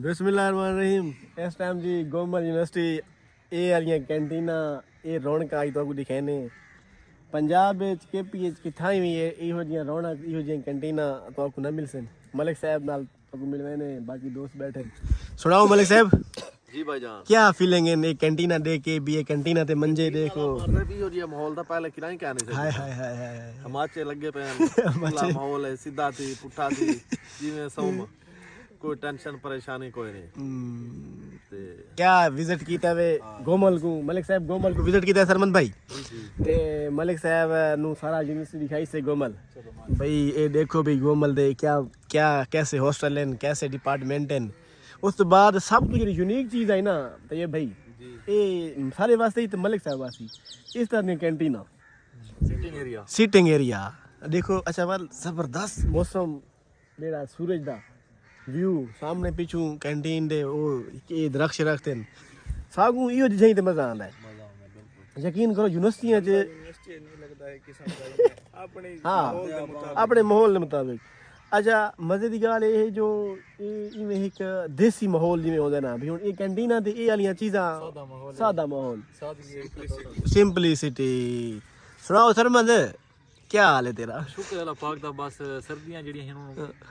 बिस्मिल्लाहिर्रहमानिर्रहीम। इस टाइम जी गोमल यूनिवर्सिटी ये वाली कैंटीना ये रौनक अज तुहानू दिखाने पंजाब KPH किथाई भी इहो जिहियां रौनक इहो जिहियां कैंटीना तुहानू न मिल सन। मलिक साहब नाल तुहानू मिलवाने बाकी दोस्त बैठे। सुनाओ मलिक साहब जी भाईजान क्या फीलिंग है ये कैंटीना देख के भी ये कैंटीना ते मंजे देखो भी और ये माहौल था पहले किराए क्या नहीं हाय हाय हाय हाय हमाचे लगे पे हैं माहौल है सीधा थी पुट्ठा थी जिवें सौम कोई टेंशन परेशानी कोई नहीं ते क्या विजिट कीता वे गोमल को मलिक साहब गोमल को विजिट कीता सरमन भाई ते मलिक साहब नु सारा यूनिवर्सिटी दिखाई से गोमल भाई ये देखो भाई गोमल दे क्या क्या कैसे हॉस्टल हैं कैसे डिपार्टमेंट हैं उस तो बाद सब तो जो यूनिक चीज़ है ना तो ये भाई ये सारे वास्ते ही तो मलिक साहब वास्ते इस तरह की कैंटीना सीटिंग एरिया देखो अच्छा वाल जबरदस्त मौसम मेरा सूरज दा व्यू सामने पीछू कैंटीन दे वो ये दरख्त रखते हैं सागू इहो जहीं ते मजा आंदा है यकीन करो यूनिवर्सिटियां हाँ अपने माहौल के मुताबिक अच्छा मजे की गल ये जो इवें एक देसी माहौल जिवें होंदा ना भी हुण ये कैंटीना ते ये वालियां चीज़ां सादा माहौल सिंपलिसिटी सुनाओ सरमंद क्या हाल है तेरा शुक्र अल्लाह पाक दा बस सर्दियां जेडी हैं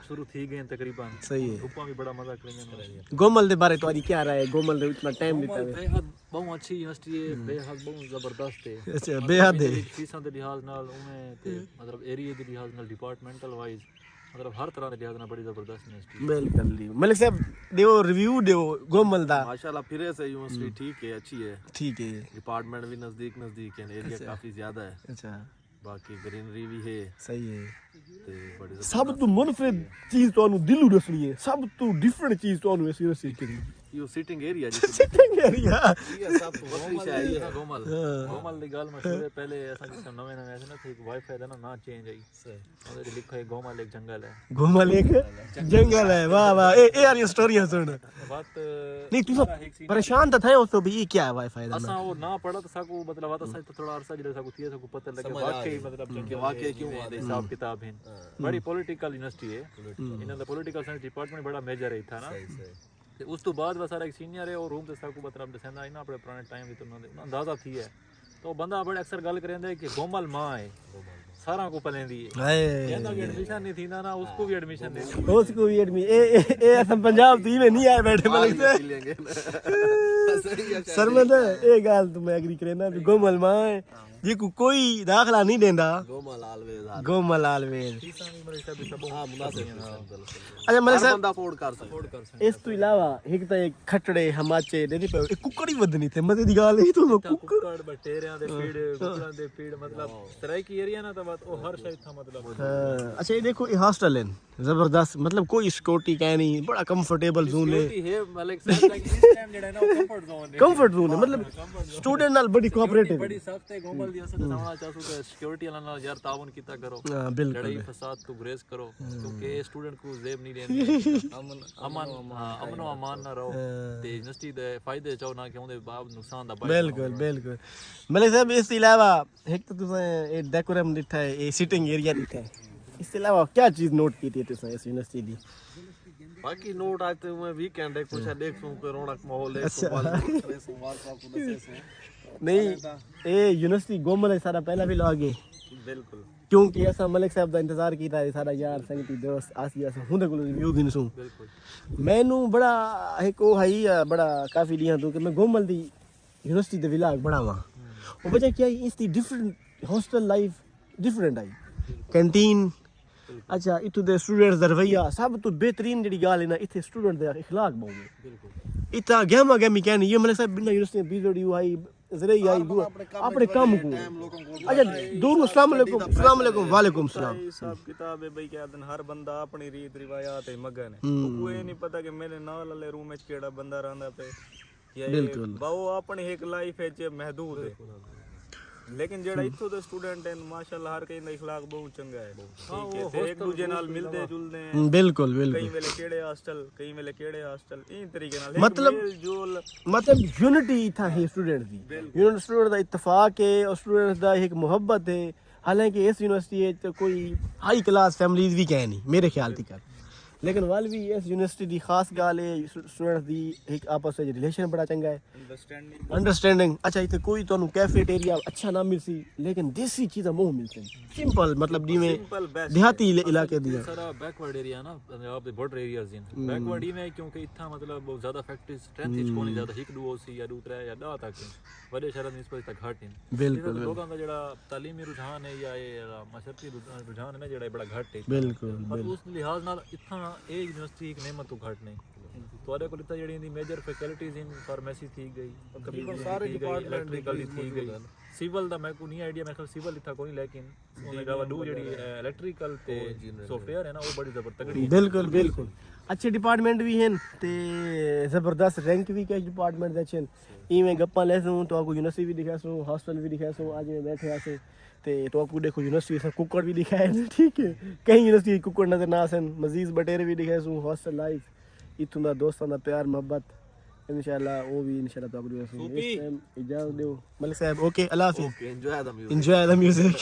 शुरू थी गई तकरीबन सही है धूपां भी बड़ा मजा करेंगे गोमल दे बारे तुम्हारी क्या राय है गोमल दे इतना टाइम दिता है बेहद बहुत अच्छी यूनिवर्सिटी है बेहद बहुत जबरदस्त है अच्छा बेहद है फीसां दे लिहाज नाल उन्हें ते मतलब एरिया दे लिहाज नाल डिपार्टमेंटल वाइज मतलब हर तरह दे लिहाज नाल बड़ी जबरदस्त यूनिवर्सिटी बिल्कुल ली मलिक साहब देओ रिव्यू देओ गोमल दा माशाल्लाह फिरे से यूनिवर्सिटी ठीक है अच्छी है ठीक है डिपार्टमेंट भी नजदीक है एरिया काफी ज्यादा है अच्छा बाकी ग्रीनरी भी है सही है ते बड़ी सब तो मुनफरिद चीज तो दिलू दसनी है सब तो डिफरेंट चीज तो इस यूनिवर्सिटी की यो सिटिंग एरिया सिटिंग एरिया ये सब तो बड़ी शायरी है गोमल गोमल दी गल मशहूर है पहले असा जिस नवे नवे ऐसे ना थे वाईफाई दा ना चेंज आई ओदे ते लिखा है गोमल एक जंगल है गोमल एक जंगल है वाह वाह ए यार ये स्टोरियां सुन बात नहीं तू परेशान तो थे उस तो भी ये क्या है वाईफाई दा असा वो ना पढ़ा तो साकू मतलब आता सा तो थोड़ा अरसा जले साकू थिए साकू पता लगे वाकई मतलब कि वाकई क्यों आ हिसाब किताब है बड़ी पॉलिटिकल यूनिवर्सिटी है इन्हां दा पॉलिटिकल साइंस डिपार्टमेंट बड़ा मेजर है था ना ते उस तो बाद सारा एक सीनियर है और रूम ते साकू मतलब दसंदा इना अपने पुराने टाइम विच उन्हां दे अंदाजा थी है तो बंदा बड़े अक्सर गल करेंदा है कि गोमल मां है सारा को पलेंदी है कहंदा कि एडमिशन नहीं थींदा ना उसको भी एडमिशन दे उसको भी एडमिशन ए असम पंजाब दी में नहीं आए बैठे मलिक से सरमद ए गाल तो मैं एग्री करेना भी गोमल मां है जी को कोई दाखला नहीं देंदा गोमल आलवेज फीसां भी मेरे हिसाब से सब हां मुनासिब अच्छा मलिक साहब बंदा अफोर्ड कर सकता इस तो इलावा एक तो एक खटड़े हमाचे देदी पे एक कुकड़ी वदनी थे मजे दी गाल ही तो कुकड़ बटेरियां दे फीड कुकड़ां दे फीड मतलब तरह की एरिया ना तो बात ओ हर शय था मतलब अच्छा ये देखो ये हॉस्टल है जबरदस्त मतलब कोई सिक्योरिटी क्या नहीं बड़ा कंफर्टेबल जोन है मलिक साहब इस टाइम जेड़ा ना कंफर्ट जोन है मतलब स्टूडेंट नाल बड़ी कोऑपरेटिव बड़ी सख्त है गोमल दी असल समझना चाहूं कि सिक्योरिटी वाला नाल यार ताउन कीता करो बिल्कुल लड़ाई फसाद तो गुरेज करो क्योंकि स्टूडेंट को जेब नहीं देनी अमन अमान ना रहो ते यूनिवर्सिटी दे फायदे चाहो ना कि उनदे बाब नुकसान दा बिल्कुल बिल्कुल मलिक साहब इसके अलावा एक तो तुसें ये डेकोरम दिखा है ये सिटिंग एरिया दिखा है इसके अलावा क्या चीज नोट की थी तुसें इस यूनिवर्सिटी दी बाकी नोट आज तो मैं वीकेंड है कुछ देख सू के रौनक माहौल है नहीं ये यूनिवर्सिटी गोमल है सारा पहला भी लागे बिल्कुल क्योंकि ऐसा मलिक साहब का इंतजार कीता है सारा यार संगती दोस्त आसी ऐसा हुंदे कोल रिव्यू गिनसू मैनू बड़ा एक ओ है बड़ा काफी दियां तो कि मैं गोमल दी यूनिवर्सिटी दे विलाग बनावा ओ वजह क्या है इसकी different hostel life different I canteen अच्छा इतु दे स्टूडेंट्स दा रवैया सब तो बेहतरीन जेडी गाल है ना इथे स्टूडेंट दे इखलाक बहुत बिल्कुल इतना गहमा गहमी कहनी ये मलिक साहब बिना यूनिवर्सिटी बीजोडी आई जरई आई अपने काम को अच्छा दोनों अस्सलाम वालेकुम वालेकुम सलाम सब किताब है भाई क्या दिन हर बंदा अपनी रीत रिवायात है मगन है कोई नहीं पता कि मेरे नाल वाले रूम में केड़ा बंदा रहंदा पे बिल्कुल बाओ अपनी एक लाइफ है जे महदूद है लेकिन जेड़ा इत्थों दे स्टूडेंट हैं माशाल्लाह हर कहीं दा इखलाक बहुत चंगा है ठीक है ते एक दूजे नाल मिलदे जुलदे हैं बिल्कुल बिल्कुल कई वेले केड़े हॉस्टल इन तरीके नाल मतलब जोल मतलब यूनिटी था है स्टूडेंट दी स्टूडेंट दा इत्तेफाक है और स्टूडेंट दा एक मोहब्बत है हालांकि इस यूनिवर्सिटी है तो कोई हाई क्लास फैमिलीज भी कह नहीं मेरे ख्याल थी कर लेकिन वाल भी इस यूनिवर्सिटी दी खास गाल है स्टूडेंट्स दी एक आपस में रिलेशन बड़ा चंगा है, अंडरस्टैंडिंग। अच्छा इतने कोई तो कैफेटेरिया अच्छा ना मिल सी लेकिन देसी चीज़ें मुँह मिलती सिंपल मतलब दी में देहाती इलाके दिया सारा बैकवर्ड एरिया ना पंजाब दे बॉर्डर एरियाज इन बैकवर्ड ही में क्योंकि इतना मतलब बहुत ज्यादा फैक्ट्री स्ट्रेंथ इच कोनी ज्यादा एक दो सी या दो त्रै या दा तक बड़े शहर निस्बत तक घट इन बिल्कुल लोगों का जेड़ा तालीमी रुझान है या ये मशरती रुझान है ना जेड़ा बड़ा घट है बिल्कुल पर उस लिहाज नाल इतना ए यूनिवर्सिटी एक नेमत तो घट नहीं ਤੁਹਾਡੇ ਕੋਲ ਤਾਂ ਜਿਹੜੀ ਇਹਦੀ ਮੇਜਰ ਫੈਸਿਲਿਟੀਜ਼ ਇਨ ਫਾਰਮੇਸੀ ਥੀ ਗਈ ਤਕਰੀਬਨ ਸਾਰੇ ਡਿਪਾਰਟਮੈਂਟ ਇਲੈਕਟ੍ਰੀਕਲ ਦੀ ਥੀ ਗਈ ਸਿਵਲ ਦਾ ਮੈਂ ਕੋਈ ਨਹੀਂ ਆਈਡੀਆ ਮੈਂ ਖਿਆਲ ਸਿਵਲ ਇੱਥਾ ਕੋਈ ਲੇਕਿਨ ਉਹਨੇ ਗਾਵਾ ਦੂ ਜਿਹੜੀ ਇਲੈਕਟ੍ਰੀਕਲ ਤੇ ਸੌਫਟਵੇਅਰ ਹੈ ਨਾ ਉਹ ਬੜੀ ਜ਼ਬਰ ਤਗੜੀ बिल्कुल बिल्कुल अच्छे डिपार्टमेंट भी हैं ते ज़बरदस्त रैंक भी कैश डिपार्टमेंट दे अच्छे इवें गप्पा ले सूं तो आपको यूनिवर्सिटी भी दिखा सूं हॉस्टल भी दिखा सूं आज में बैठे आसे ते तो आपको देखो यूनिवर्सिटी से कुकड़ भी दिखाए ठीक है कहीं यूनिवर्सिटी कुकड़ नजर ना आसन मजीद बटेरे भी दिखाए सूं हॉस्टल लाइफ इतों दा दोस्तां दा प्यार मोहब्बत इंशाल्लाह वो भी इंशाल्लाह तो आपको इस टाइम इजाजत दो मलिक साहब ओके अल्लाह हाफिज़ Okay, enjoy the music. enjoy the music